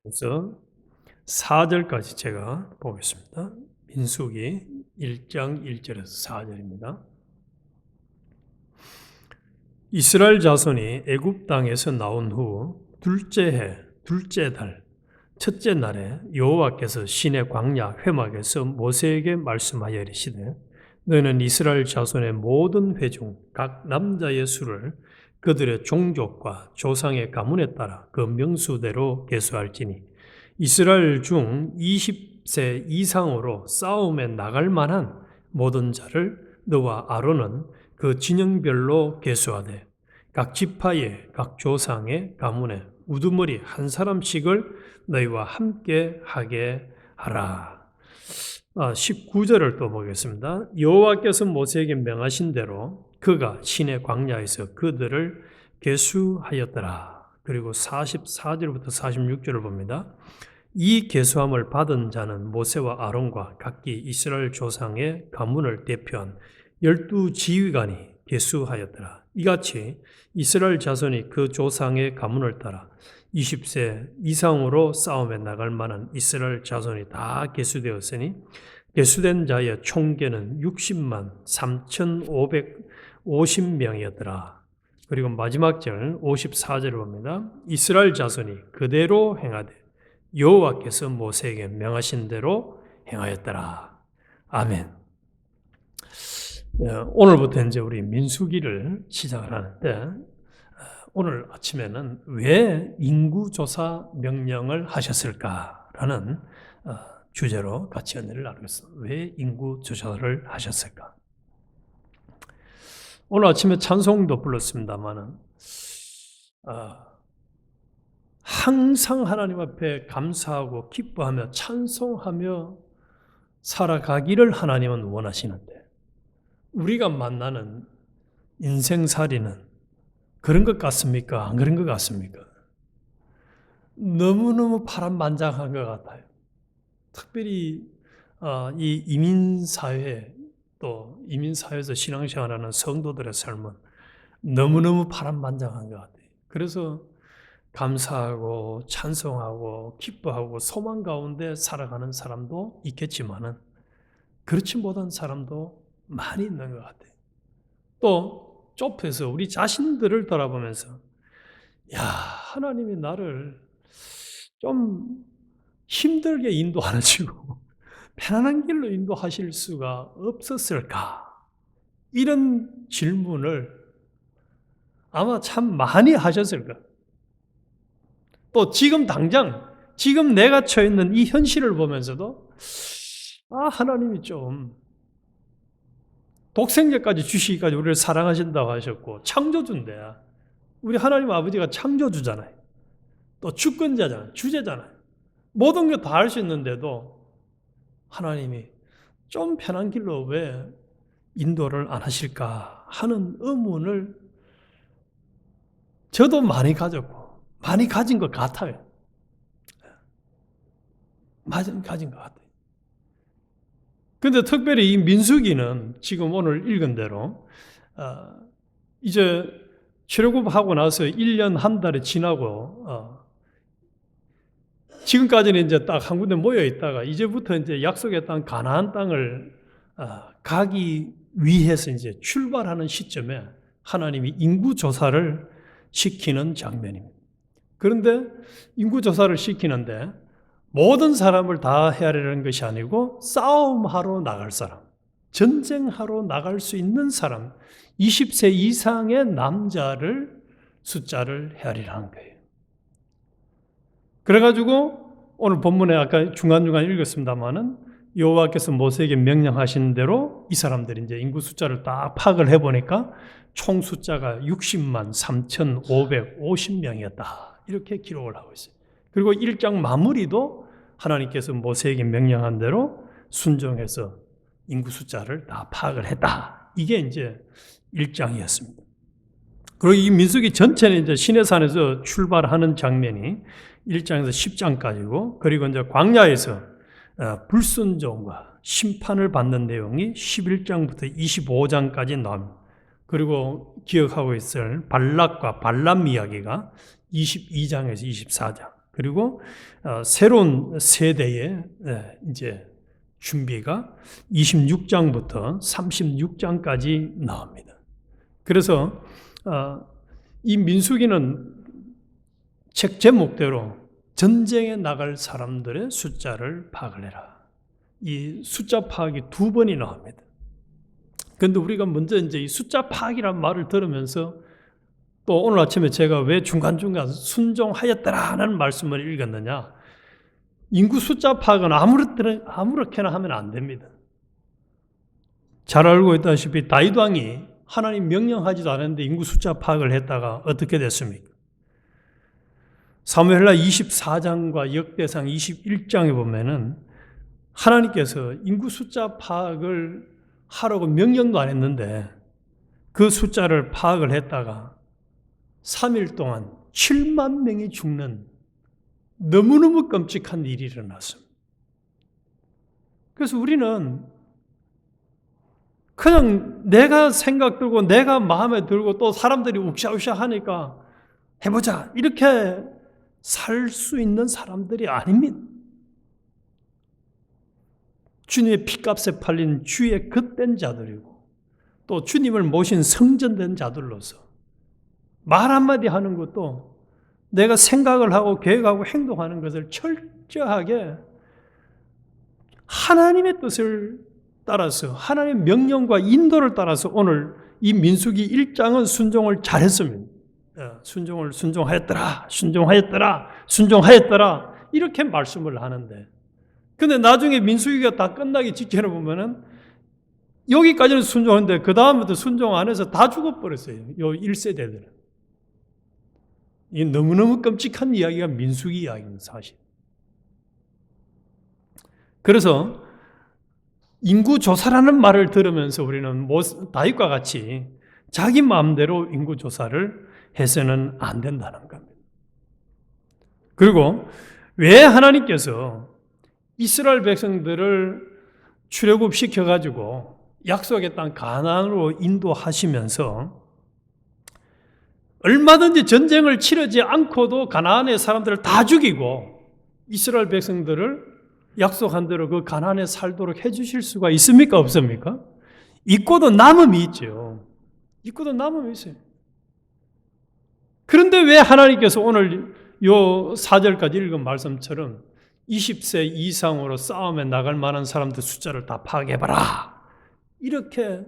그래서 4절까지 제가 보겠습니다. 민수기 1장 1절에서 4절입니다. 이스라엘 자손이 애굽 땅에서 나온 후 둘째 해, 둘째 달, 첫째 날에 여호와께서 시내 광야 회막에서 모세에게 말씀하여 이르시되 너는 이스라엘 자손의 모든 회중 각 남자의 수를 그들의 종족과 조상의 가문에 따라 그 명수대로 계수할지니 이스라엘 중 20세 이상으로 싸움에 나갈 만한 모든 자를 너와 아론은 그 진영별로 계수하되 각 지파의 각 조상의 가문에 우두머리 한 사람씩을 너희와 함께 하게 하라. 19절을 또 보겠습니다. 여호와께서 모세에게 명하신 대로 그가 시내 광야에서 그들을 계수하였더라. 그리고 44절부터 46절을 봅니다. 이 계수함을 받은 자는 모세와 아론과 각기 이스라엘 조상의 가문을 대표한 12지휘관이 계수하였더라. 이같이 이스라엘 자손이 그 조상의 가문을 따라 20세 이상으로 싸움에 나갈 만한 이스라엘 자손이 다 계수되었으니 계수된 자의 총계는 60만 3,550명이었더라. 그리고 마지막 절 54절을 봅니다. 이스라엘 자손이 그대로 행하되 여호와께서 모세에게 명하신 대로 행하였더라. 아멘. 오늘부터 이제 우리 민수기를 시작을 하는데 오늘 아침에는 왜 인구조사 명령을 하셨을까라는 주제로 같이 은혜를 나누겠습니다. 왜 인구조사를 하셨을까? 오늘 아침에 찬송도 불렀습니다만은 항상 하나님 앞에 감사하고 기뻐하며 찬송하며 살아가기를 하나님은 원하시는데 우리가 만나는 인생살이는 그런 것 같습니까? 안 그런 것 같습니까? 너무너무 파란만장한 것 같아요. 특별히 이 이민사회 또 이민사회에서 신앙생활하는 성도들의 삶은 너무너무 파란만장한 것 같아요. 그래서 감사하고 찬송하고 기뻐하고 소망 가운데 살아가는 사람도 있겠지만은 그렇지 못한 사람도 많이 있는 것 같아요. 또 좁혀서 우리 자신들을 돌아보면서 야, 하나님이 나를 좀 힘들게 인도 안 하시고 편안한 길로 인도하실 수가 없었을까? 이런 질문을 아마 참 많이 하셨을 거예요. 또 지금 당장 지금 내가 처해 있는 이 현실을 보면서도 하나님이 좀 독생자까지 주시기까지 우리를 사랑하신다고 하셨고 창조주인데 우리 하나님 아버지가 창조주잖아요. 또 주권자잖아요. 주제잖아요. 모든 게 다 할 수 있는데도 하나님이 좀 편한 길로 왜 인도를 안 하실까 하는 의문을 저도 많이 가졌고 많이 가진 것 같아요. 많이 가진 것 같아요. 그런데 특별히 이 민수기는 지금 오늘 읽은 대로 이제 출애굽하고 나서 1년 한 달이 지나고 지금까지는 이제 딱 한 군데 모여 있다가 이제부터 이제 약속의 땅 가나안 땅을 가기 위해서 이제 출발하는 시점에 하나님이 인구 조사를 시키는 장면입니다. 그런데 인구 조사를 시키는데 모든 사람을 다 헤아리는 것이 아니고 싸움하러 나갈 사람, 전쟁하러 나갈 수 있는 사람, 20세 이상의 남자를 숫자를 헤아리라는 거예요. 그래가지고 오늘 본문에 아까 중간중간 읽었습니다만은 여호와께서 모세에게 명령하신 대로 이 사람들이 이제 인구 숫자를 딱 파악을 해보니까 총 숫자가 60만 3,550명이었다. 이렇게 기록을 하고 있어요. 그리고 1장 마무리도 하나님께서 모세에게 명령한 대로 순종해서 인구 숫자를 다 파악을 했다. 이게 이제 1장이었습니다. 그리고 이 민수기 전체는 이제 시내산에서 출발하는 장면이 1장에서 10장까지고, 그리고 이제 광야에서 불순종과 심판을 받는 내용이 11장부터 25장까지 나옵니다. 그리고 기억하고 있을 발락과 발람 이야기가 22장에서 24장. 그리고 새로운 세대의 이제 준비가 26장부터 36장까지 나옵니다. 그래서 이 민수기는 책 제목대로 전쟁에 나갈 사람들의 숫자를 파악을 해라. 이 숫자 파악이 2번이 나옵니다. 그런데 우리가 먼저 이제 이 숫자 파악이라는 말을 들으면서 또 오늘 아침에 제가 왜 중간중간 순종하였더라는 말씀을 읽었느냐. 인구 숫자 파악은 아무렇게나 하면 안 됩니다. 잘 알고 있다시피 다윗 왕이 하나님 명령하지도 않았는데 인구 숫자 파악을 했다가 어떻게 됐습니까? 사무엘하 24장과 역대상 21장에 보면은 하나님께서 인구 숫자 파악을 하라고 명령도 안 했는데 그 숫자를 파악을 했다가 3일 동안 7만 명이 죽는 너무너무 끔찍한 일이 일어났습니다. 그래서 우리는 그냥 내가 생각 들고 내가 마음에 들고 또 사람들이 욱샤욱샤 하니까 해보자 이렇게 살 수 있는 사람들이 아닙니다. 주님의 피값에 팔린 주의 겉된 자들이고 또 주님을 모신 성전된 자들로서 말 한마디 하는 것도 내가 생각을 하고 계획하고 행동하는 것을 철저하게 하나님의 뜻을 따라서 하나님의 명령과 인도를 따라서 오늘 이 민수기 1장은 순종을 잘했습니다. 순종하였더라 이렇게 말씀을 하는데 근데 나중에 민수기가 다 끝나기 직전에 보면은 여기까지는 순종했는데 그 다음부터 순종 안 해서 다 죽어버렸어요. 요 1세대들은. 이 너무너무 끔찍한 이야기가 민수기 이야기입니다, 사실. 그래서 인구조사라는 말을 들으면서 우리는 다윗과 같이 자기 마음대로 인구조사를 해서는 안 된다는 겁니다. 그리고 왜 하나님께서 이스라엘 백성들을 출애굽시켜가지고 약속의 땅 가나안으로 인도하시면서 얼마든지 전쟁을 치르지 않고도 가나안의 사람들을 다 죽이고 이스라엘 백성들을 약속한 대로 그 가나안에 살도록 해주실 수가 있습니까? 없습니까? 있고도 남음이 있죠. 있고도 남음이 있어요. 그런데 왜 하나님께서 오늘 요 4절까지 읽은 말씀처럼 20세 이상으로 싸움에 나갈 만한 사람들 숫자를 다 파악해봐라. 이렇게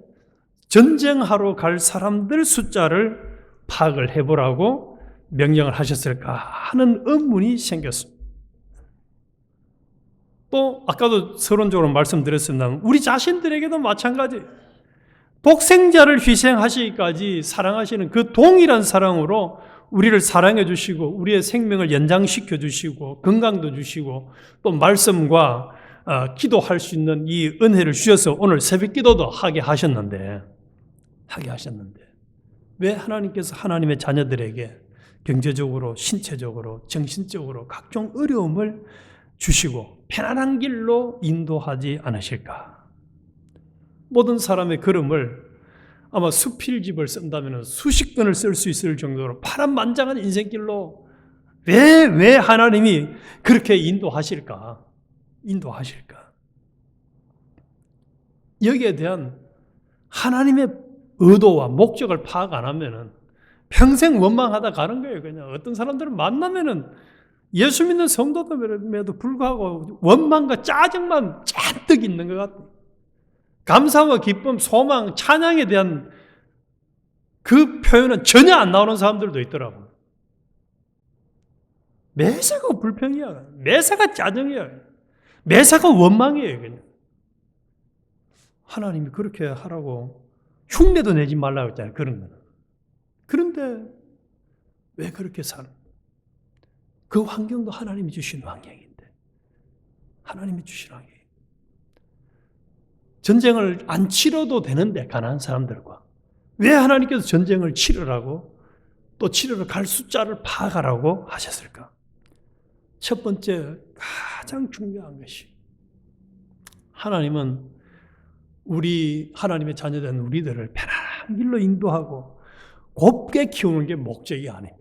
전쟁하러 갈 사람들 숫자를 파악을 해보라고 명령을 하셨을까 하는 의문이 생겼습니다. 또 아까도 서론적으로 말씀드렸습니다만 우리 자신들에게도 마찬가지. 독생자를 희생하시기까지 사랑하시는 그 동일한 사랑으로 우리를 사랑해 주시고 우리의 생명을 연장시켜 주시고 건강도 주시고 또 말씀과 기도할 수 있는 이 은혜를 주셔서 오늘 새벽 기도도 하게 하셨는데 왜 하나님께서 하나님의 자녀들에게 경제적으로 신체적으로 정신적으로 각종 어려움을 주시고 편안한 길로 인도하지 않으실까? 모든 사람의 걸음을 아마 수필집을 쓴다면 수십 권을 쓸 수 있을 정도로 파란만장한 인생길로 왜 하나님이 그렇게 인도하실까? 여기에 대한 하나님의 의도와 목적을 파악 안 하면은 평생 원망하다 가는 거예요. 그냥 어떤 사람들을 만나면은 예수 믿는 성도들에도 불구하고 원망과 짜증만 잔뜩 있는 것 같아요. 감사와 기쁨, 소망, 찬양에 대한 그 표현은 전혀 안 나오는 사람들도 있더라고요. 매사가 불평이야. 매사가 짜증이야. 매사가 원망이에요. 그냥. 하나님이 그렇게 하라고 흉내도 내지 말라고 했잖아요. 그런 거는. 그런데 왜 그렇게 사는? 그 환경도 하나님이 주신 환경인데. 하나님이 주신 환경. 전쟁을 안 치러도 되는데 가난한 사람들과 왜 하나님께서 전쟁을 치르라고 또 치르러 갈 숫자를 파악하라고 하셨을까? 첫 번째 가장 중요한 것이 하나님은 우리 하나님의 자녀된 우리들을 편안한 길로 인도하고 곱게 키우는 게 목적이 아닙니다.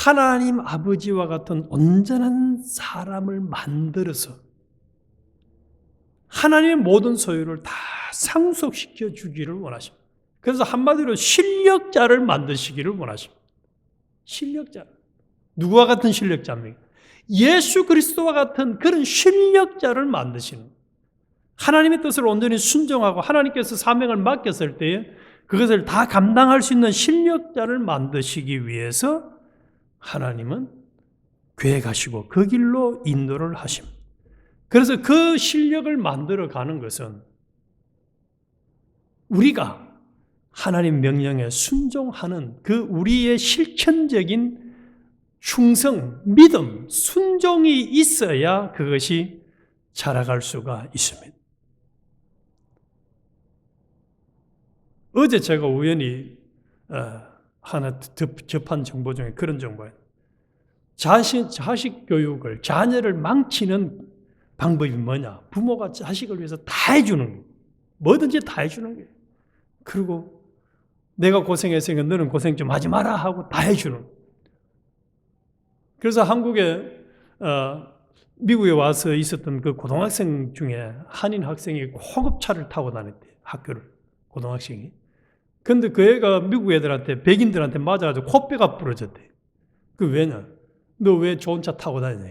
하나님 아버지와 같은 온전한 사람을 만들어서 하나님의 모든 소유를 다 상속시켜 주기를 원하십니다. 그래서 한마디로 실력자를 만드시기를 원하십니다. 실력자. 누구와 같은 실력자입니까? 예수 그리스도와 같은 그런 실력자를 만드시는 거예요. 하나님의 뜻을 온전히 순종하고 하나님께서 사명을 맡겼을 때에 그것을 다 감당할 수 있는 실력자를 만드시기 위해서 하나님은 계획하시고 그 길로 인도를 하십니다. 그래서 그 실력을 만들어 가는 것은 우리가 하나님 명령에 순종하는 그 우리의 실천적인 충성, 믿음, 순종이 있어야 그것이 자라갈 수가 있습니다. 어제 제가 우연히 하나 접한 정보 중에 그런 정보예요. 자식 교육을, 자녀를 망치는 방법이 뭐냐? 부모가 자식을 위해서 다 해주는 거예요. 뭐든지 다 해주는 거예요. 그리고 내가 고생했으니까 너는 고생 좀 하지 마라 하고 다 해주는 거예요. 그래서 한국에 미국에 와서 있었던 그 고등학생 중에 한인 학생이 고급차를 타고 다녔대요. 학교를. 고등학생이. 근데 그 애가 미국 애들한테, 백인들한테 맞아가지고 코뼈가 부러졌대. 그 왜냐? 너 왜 좋은 차 타고 다니냐?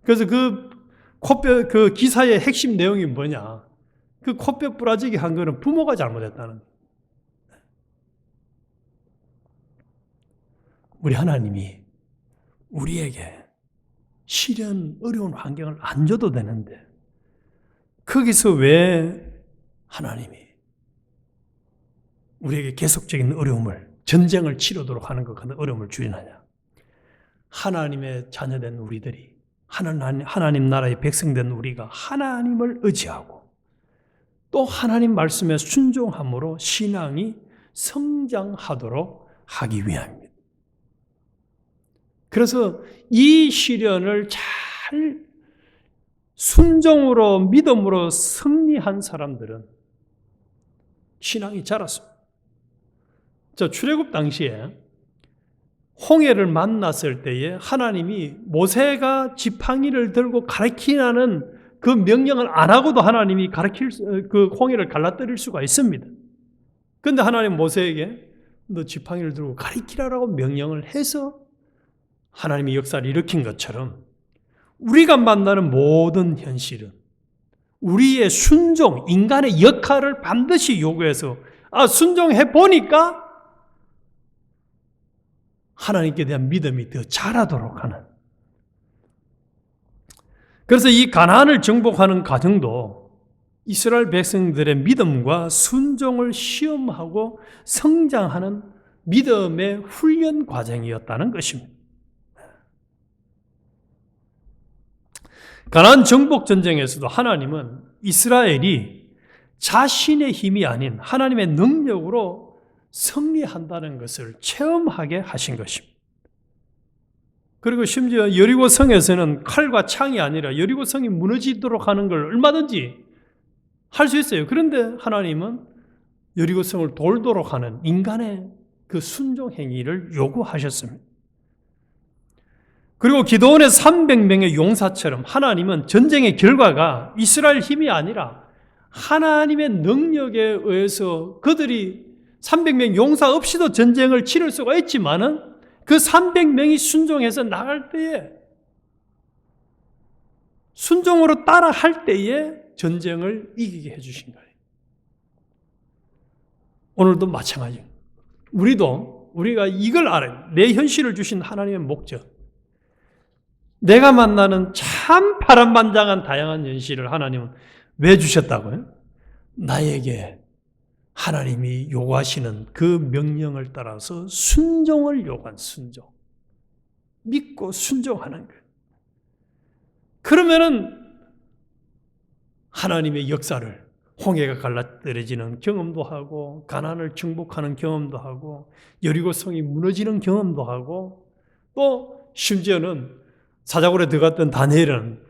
그래서 그 코뼈, 그 기사의 핵심 내용이 뭐냐? 그 코뼈 부러지게 한 거는 부모가 잘못했다는 거예요. 우리 하나님이 우리에게 시련, 어려운 환경을 안 줘도 되는데, 거기서 왜 하나님이 우리에게 계속적인 어려움을, 전쟁을 치르도록 하는 것 같은 어려움을 주시느냐? 하나님의 자녀된 우리들이, 하나님 나라의 백성된 우리가 하나님을 의지하고 또 하나님 말씀에 순종함으로 신앙이 성장하도록 하기 위함입니다. 그래서 이 시련을 잘 순종으로, 믿음으로 승리한 사람들은 신앙이 자랐습니다. 출애굽 당시에 홍해를 만났을 때에 하나님이 모세가 지팡이를 들고 가르치라는 그 명령을 안 하고도 하나님이 그 홍해를 갈라뜨릴 수가 있습니다. 그런데 하나님 모세에게 너 지팡이를 들고 가르치라라고 명령을 해서 하나님이 역사를 일으킨 것처럼 우리가 만나는 모든 현실은 우리의 순종, 인간의 역할을 반드시 요구해서 순종해 보니까 하나님께 대한 믿음이 더 자라도록 하는. 그래서 이 가나안을 정복하는 과정도 이스라엘 백성들의 믿음과 순종을 시험하고 성장하는 믿음의 훈련 과정이었다는 것입니다. 가나안 정복 전쟁에서도 하나님은 이스라엘이 자신의 힘이 아닌 하나님의 능력으로 승리한다는 것을 체험하게 하신 것입니다. 그리고 심지어 여리고 성에서는 칼과 창이 아니라 여리고 성이 무너지도록 하는 걸 얼마든지 할 수 있어요. 그런데 하나님은 여리고 성을 돌도록 하는 인간의 그 순종 행위를 요구하셨습니다. 그리고 기드온의 300명의 용사처럼 하나님은 전쟁의 결과가 이스라엘 힘이 아니라 하나님의 능력에 의해서 그들이 300명 용사 없이도 전쟁을 치를 수가 있지만은 그 300명이 순종해서 나갈 때에 순종으로 따라할 때에 전쟁을 이기게 해주신 거예요. 오늘도 마찬가지입니다. 우리가 이걸 알아요. 내 현실을 주신 하나님의 목적. 내가 만나는 참 파란만장한 다양한 현실을 하나님은 왜 주셨다고요? 나에게 하나님이 요구하시는 그 명령을 따라서 순종을 요구한 순종. 믿고 순종하는 거예요. 그러면은 하나님의 역사를 홍해가 갈라떨어지는 경험도 하고 가나안을 정복하는 경험도 하고 여리고성이 무너지는 경험도 하고 또 심지어는 사자굴에 들어갔던 다니엘은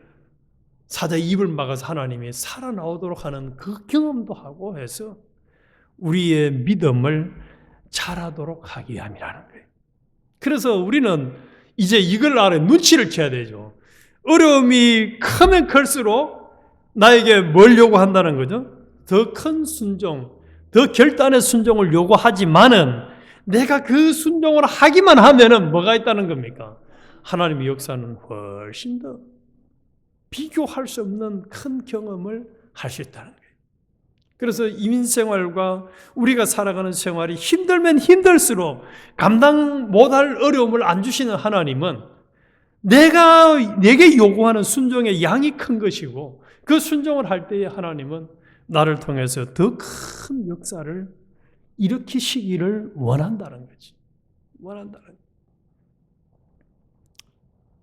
사자 입을 막아서 하나님이 살아나오도록 하는 그 경험도 하고 해서 우리의 믿음을 자라도록 하기 위함이라는 거예요. 그래서 우리는 이제 이걸 알아 눈치를 채야 되죠. 어려움이 크면 클수록 나에게 뭘 요구한다는 거죠? 더 큰 순종, 더 결단의 순종을 요구하지만은 내가 그 순종을 하기만 하면은 뭐가 있다는 겁니까? 하나님의 역사는 훨씬 더 비교할 수 없는 큰 경험을 할 수 있다는 거예요. 그래서 이민생활과 우리가 살아가는 생활이 힘들면 힘들수록 감당 못할 어려움을 안 주시는 하나님은 내게 요구하는 순종의 양이 큰 것이고 그 순종을 할 때에 하나님은 나를 통해서 더 큰 역사를 일으키시기를 원한다는 거지. 원한다는 거지.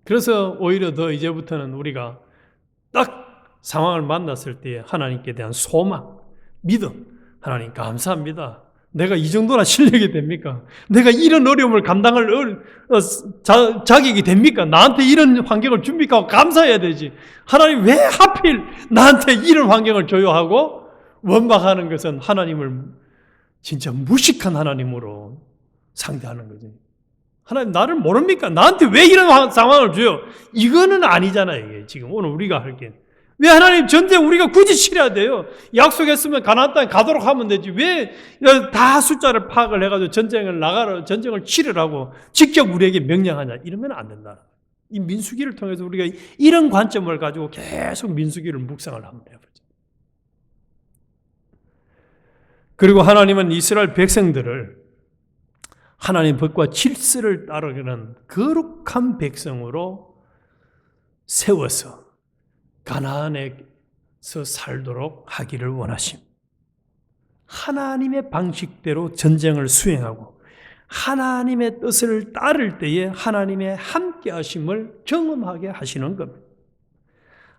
그래서 오히려 더 이제부터는 우리가 딱 상황을 만났을 때 하나님께 대한 소망, 믿음, 하나님 감사합니다. 내가 이 정도나 실력이 됩니까? 내가 이런 어려움을 감당할 자격이 됩니까? 나한테 이런 환경을 줍니까? 감사해야 되지. 하나님 왜 하필 나한테 이런 환경을 줘요 하고 원망하는 것은 하나님을 진짜 무식한 하나님으로 상대하는 거지. 하나님 나를 모릅니까? 나한테 왜 이런 상황을 줘요? 이거는 아니잖아요. 이게 지금 오늘 우리가 할 게. 왜 하나님 전쟁 우리가 굳이 치러야 돼요? 약속했으면 가나안 땅에 가도록 하면 되지. 왜 다 숫자를 파악을 해가지고 전쟁을 치르라고 직접 우리에게 명령하냐? 이러면 안 된다. 이 민수기를 통해서 우리가 이런 관점을 가지고 계속 민수기를 묵상을 한번 해보죠. 그리고 하나님은 이스라엘 백성들을 하나님 법과 질서를 따르는 거룩한 백성으로 세워서 가나안에서 살도록 하기를 원하십니다. 하나님의 방식대로 전쟁을 수행하고 하나님의 뜻을 따를 때에 하나님의 함께하심을 경험하게 하시는 겁니다.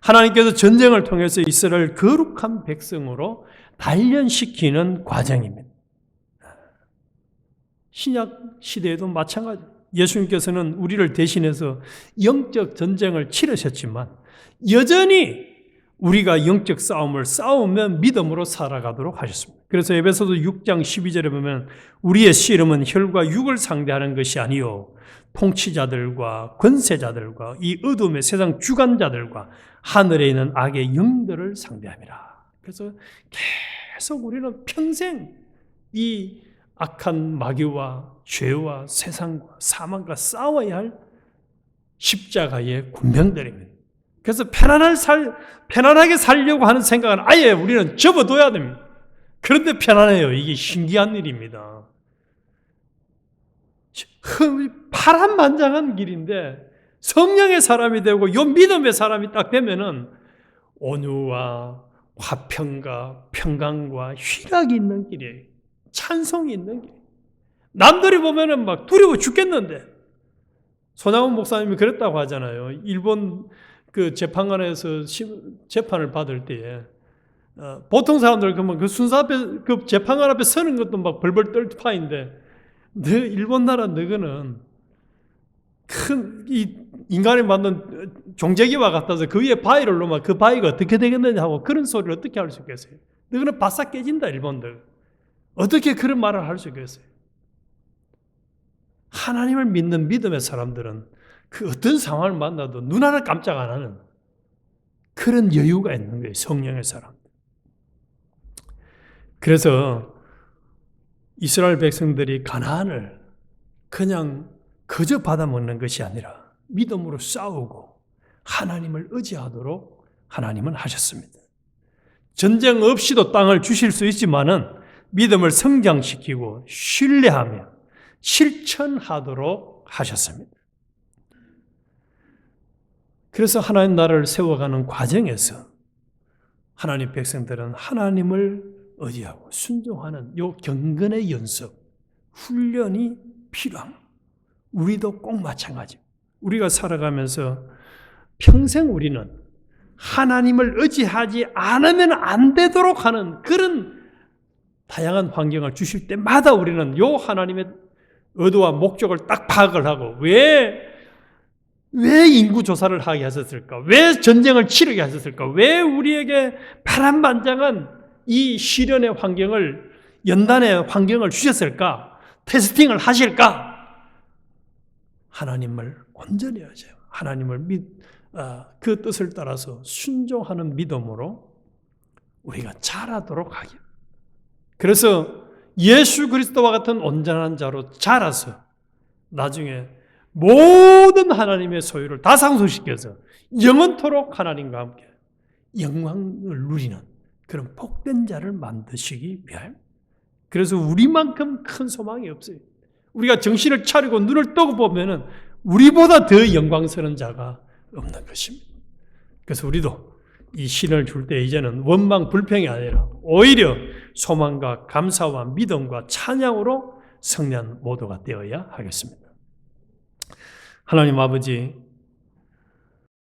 하나님께서 전쟁을 통해서 이스라엘 거룩한 백성으로 단련시키는 과정입니다. 신약 시대에도 마찬가지. 예수님께서는 우리를 대신해서 영적 전쟁을 치르셨지만 여전히 우리가 영적 싸움을 싸우면 믿음으로 살아가도록 하셨습니다. 그래서 에베소서 6장 12절에 보면 우리의 씨름은 혈과 육을 상대하는 것이 아니요 통치자들과 권세자들과 이 어둠의 세상 주관자들과 하늘에 있는 악의 영들을 상대함이라. 그래서 계속 우리는 평생 이 악한 마귀와 죄와 세상과 사망과 싸워야 할 십자가의 군병들입니다. 그래서 편안하게 살려고 하는 생각은 아예 우리는 접어둬야 됩니다. 그런데 편안해요. 이게 신기한 일입니다. 파란만장한 길인데 성령의 사람이 되고 요 믿음의 사람이 딱 되면은 온유와 화평과 평강과 희락이 있는 길이에요. 찬송이 있는 길. 남들이 보면은 막 두려워 죽겠는데 손양원 목사님이 그랬다고 하잖아요. 일본 그 재판관에서 재판을 받을 때에 보통 사람들 그러면 그 순사 앞에 그 재판관 앞에 서는 것도 막 벌벌 떨 파인데 너 일본 나라 너희는 큰 이 인간이 만든 종재기와 같아서 그 위에 바위를 놓으면 그 바위가 어떻게 되겠느냐 하고 그런 소리를 어떻게 할 수 있겠어요? 너희는 바싹 깨진다 일본들. 어떻게 그런 말을 할 수 있겠어요? 하나님을 믿는 믿음의 사람들은 그 어떤 상황을 만나도 눈 하나 깜짝 안 하는 그런 여유가 있는 거예요. 성령의 사람. 그래서 이스라엘 백성들이 가나안을 그냥 그저 받아먹는 것이 아니라 믿음으로 싸우고 하나님을 의지하도록 하나님은 하셨습니다. 전쟁 없이도 땅을 주실 수 있지만은 믿음을 성장시키고 신뢰하며 실천하도록 하셨습니다. 그래서 하나님 나라를 세워가는 과정에서 하나님 백성들은 하나님을 의지하고 순종하는 이 경건의 연습, 훈련이 필요합니다. 우리도 꼭 마찬가지입니다. 우리가 살아가면서 평생 우리는 하나님을 의지하지 않으면 안 되도록 하는 그런 다양한 환경을 주실 때마다 우리는 요 하나님의 의도와 목적을 딱 파악을 하고 왜 인구조사를 하게 하셨을까? 왜 전쟁을 치르게 하셨을까? 왜 우리에게 파란만장한 이 시련의 환경을 연단의 환경을 주셨을까? 테스팅을 하실까? 하나님을 온전히 의지해요. 하나님을 그 뜻을 따라서 순종하는 믿음으로 우리가 자라도록 하기. 그래서 예수 그리스도와 같은 온전한 자로 자라서 나중에 모든 하나님의 소유를 다 상속시켜서 영원토록 하나님과 함께 영광을 누리는 그런 복된 자를 만드시기 위하여. 그래서 우리만큼 큰 소망이 없어요. 우리가 정신을 차리고 눈을 뜨고 보면은 우리보다 더 영광스러운 자가 없는 것입니다. 그래서 우리도 이 신을 줄 때 이제는 원망 불평이 아니라 오히려 소망과 감사와 믿음과 찬양으로 승리한 모두가 되어야 하겠습니다. 하나님 아버지,